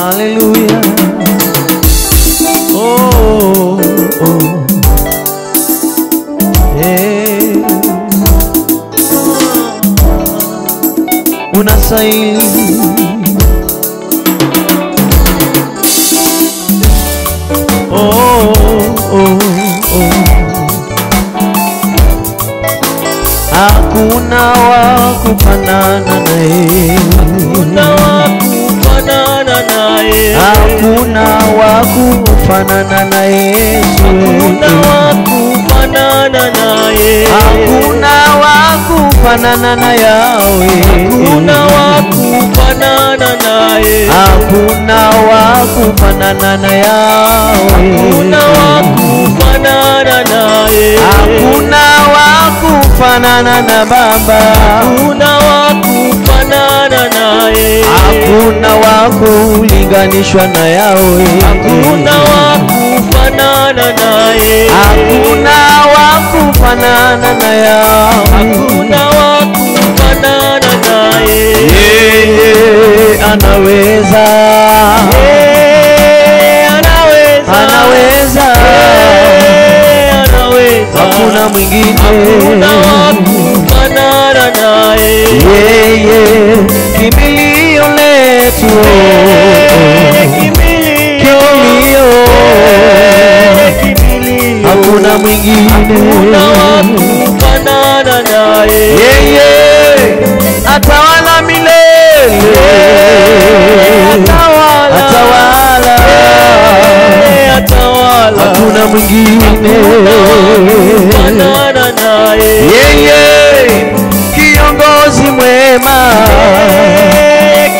Hallelujah. Oh, oh. Hey. Unastahili. Oh, oh, oh. Hakuna wa kufanana naye. Hakuna wa kufanana naye. Hakuna wa kufanana na Yesu. Hakuna wa kufanana naye. Hakuna wa kufanana na Yahweh. Hakuna wa kufanana naye. Hakuna wa kufanana na Yahweh. Hakuna wa kufanana naye. Hakuna wa kufanana na Baba. Hakuna wa kufanana naye. Hakuna wa kulinganishwa na Yahweh. Hakuna wa kufanana naye. Hakuna wa kufanana na Yahweh. Hakuna wa kufanana naye. Yeye anaweza. Anaweza. Anaweza. Anaweza. Hakuna mwingine. Hakuna wa kufanana naye. Yeye kimbilio letu. Kimbilio. Hakuna mwingine. Hakuna wa kufanana naye. Yeye atawala milele. Atawala. Atawala. Atawala. Hakuna mwingine. Kufanana naye. Yeye kiongozi mwema.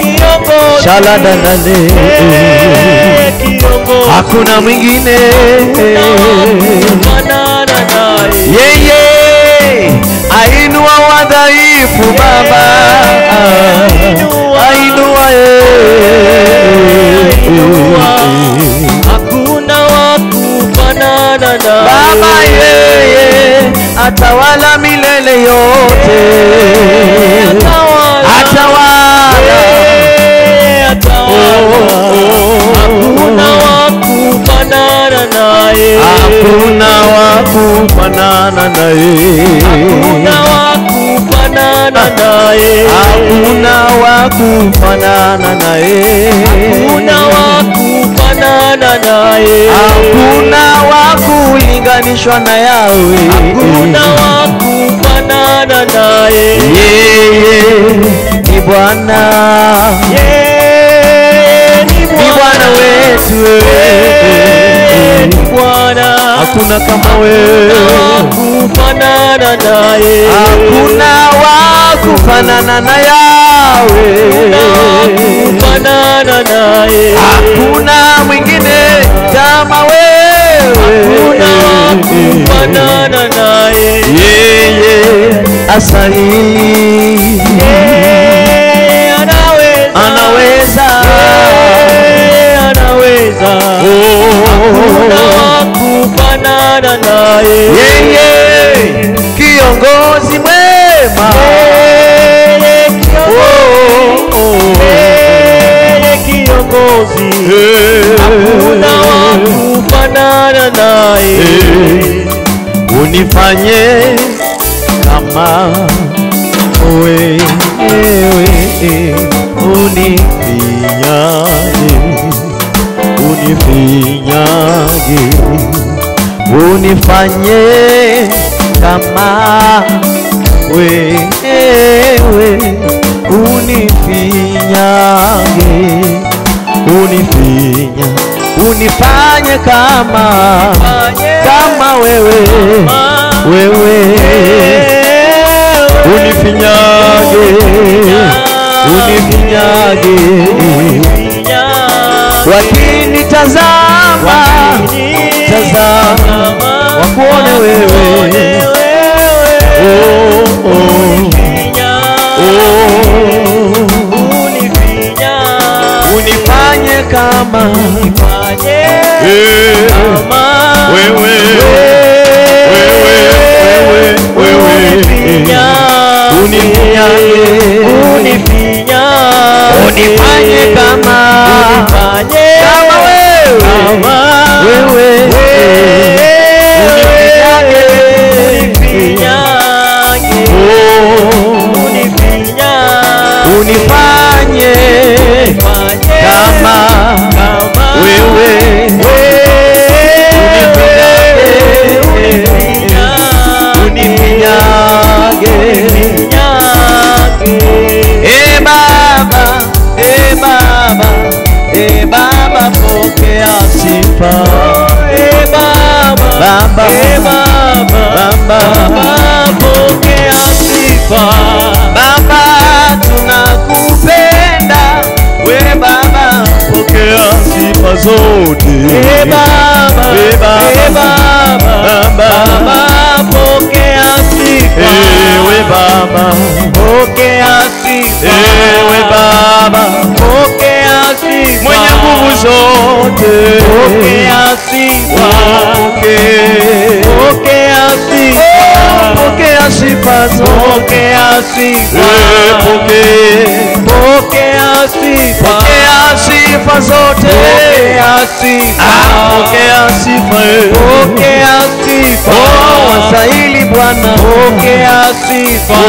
Kiongozi. Shalada nane. Kiongozi. Hakuna mwingine. Kufanana naye. Yeye ainua wadhaifu Baba. Ainua Hakuna wa kufanana naye. Baba, yeye atawala milele yote. Atawala. Atawala. Hakuna wa kufanana naye. Hakuna wa kufanana naye. Hakuna wa kufanana naye. Hakuna wa kufanana naye. Hakuna wa kufanana naye. Hakuna wa kulinganishwa na Yahweh. Hakuna wa kufanana naye. Yeye ni Bwana. Yeye ni Bwana wetu. Ni Bwana. Hakuna kama wewe. Kufanana naye. Hakuna wa kufanana na Yahweh. Kufanana naye. Hakuna mwingine kama wewe. Hakuna wa kufanana naye. Yeye astahili. Anaweza. Anaweza. Hakuna wa kufanana naye. Yeye kiongozi mwema. Kiongozi. Hakuna wa kufanana naye. Unifanye kama wewe. Unifinyage. Unifinyage. Unifanye kama wewe. Unifinyage. Unifinya. Unifanye kama wewe. Wewe. Unifinyage. Unifinyage. Wakinitazama. Tazama. Wakuone wewe. Oh, oh. Unifanye kama wewe. Unifinyage. Unifanye kama pokea sifa. Baba, pokea sifa. Baba tunakupenda, we Baba pokea sifa zote. Baba, pokea sifa. We Baba pokea sifa. we Baba pokea sifa. mwenye nguvu zote, pokea sifa. pokea sifa. pokea sifa zote. pokea sifa. pokea sifa. pokea sifa zote. pokea sifa. pokea sifa. pokea sifa. Wastahili Bwana, pokea sifa.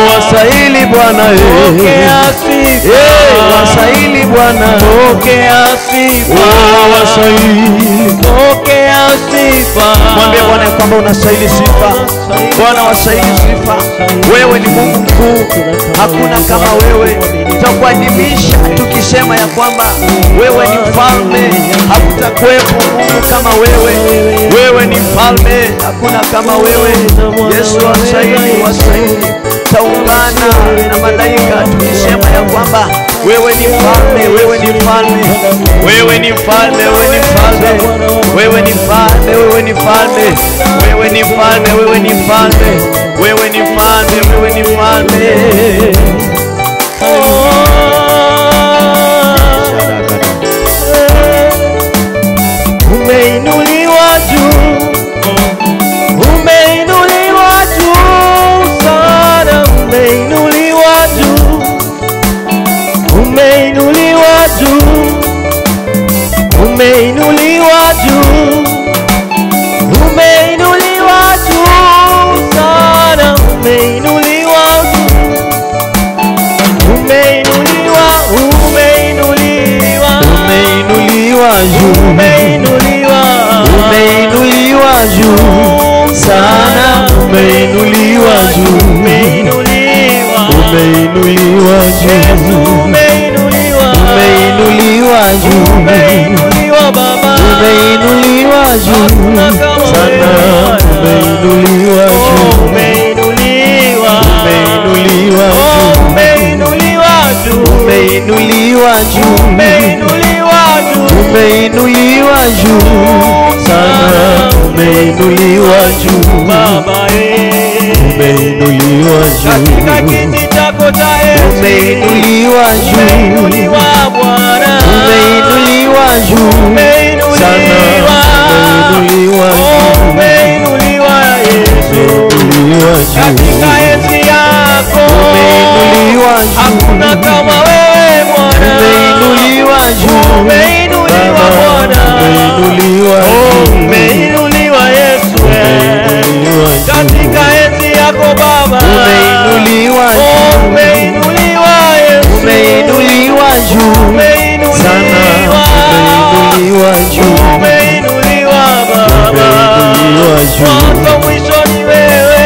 wastahili Bwana, pokea sifa. wastahili Bwana, pokea sifa. wastahili. pokea sifa. Mwambie Bwana kwamba unastahili sifa. Bwana wastahili sifa. Wewe ni Mungu mkuu, hakuna kama wewe. Tutakuadhimisha tukisema ya kwamba wewe ni mfalme, hakutakuwepo Mungu kama wewe. Wewe ni mfalme, hakuna kama wewe. Yesu wastahili, wastahili. Taungana na malaika tukisema ya kwamba wewe ni mfalme, wewe ni mfalme, wewe ni mfalme, wewe ni mfalme, wewe ni mfalme, wewe ni mfalme, wewe ni mfalme, wewe ni mfalme, wewe ni mfalme, wewe ni mfalme. Umeinuliwa juu, umeinuliwa juu sana, umeinuliwa juu, umeinuliwa juu, umeinuliwa juu, umeinuliwa juu sana, umeinuliwa juu, umeinuliwa, umeinuliwa, Umeinuliwa juu, umeinuliwa, umeinuliwa juu sana, umeinuliwa juu, umeinuliwa, umeinuliwa Yesu juu, umeinuliwa, umeinuliwa juu, umeinuliwa Baba, umeinuliwa juu hakuna kama sana, wewe. umeinuliwa juu, umeinuliwa, umeinuliwa juu, umeinuliwa juu, umeinuliwa juu, umeinuliwa juu, umeinuliwa juu sana, umeinuliwa juu, Baba umeinuliwa katika juu, kiti chako cha enzi, umeinuliwa juu, umeinuliwa Bwana, umeinuliwa juu sana, umeinuliwa, umeinuliwa juu, umeinuliwa Yesu umeinuliwa juu, katika enzi yako, umeinuliwa juu, hakuna kama wewe Bwana, umeinuliwa juu, umeinuliwa Bwana, umeinuliwa juu, umeinuliwa Yesu umeinuliwa juu, katika enzi yako Baba, umeinuliwa juu, umeinuliwa Yesu, umeinuliwa juu sana, umeinuliwa juu, umeinuliwa Baba, umeinuliwa juu, mwanzo mwisho ni wewe,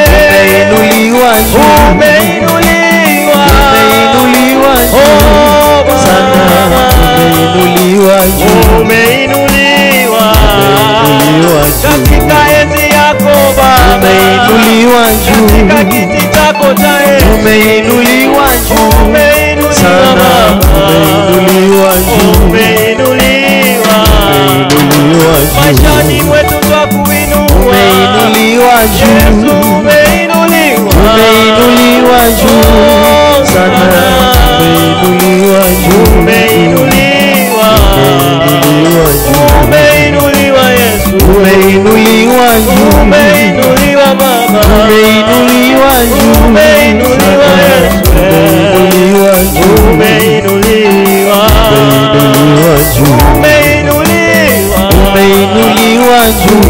umeinuliwa juu, umeinuliwa, umeinuliwa juu sana, umeinuliwa juu, umeinuliwa umeinuliwa juu, katika enzi yako Baba, umeinuliwa juu, katika kiti chako cha enzi, umeinuliwa juu sana, umeinuliwa juu, umeinuliwa umeinuliwa juu, maishani mwetu twakuinua, umeinuliwa juu, Yesu umeinuliwa, umeinuliwa juu sana, umeinuliwa juu, umeinuliwa, umeinuliwa juu, umeinuliwa Yesu, umeinuliwa juu, umeinuliwa Baba, umeinuliwa juu, umeinuliwa Yesu, umeinuliwa juu, umeinuliwa, umeinuliwa juu, umeinuliwa, umeinuliwa juu,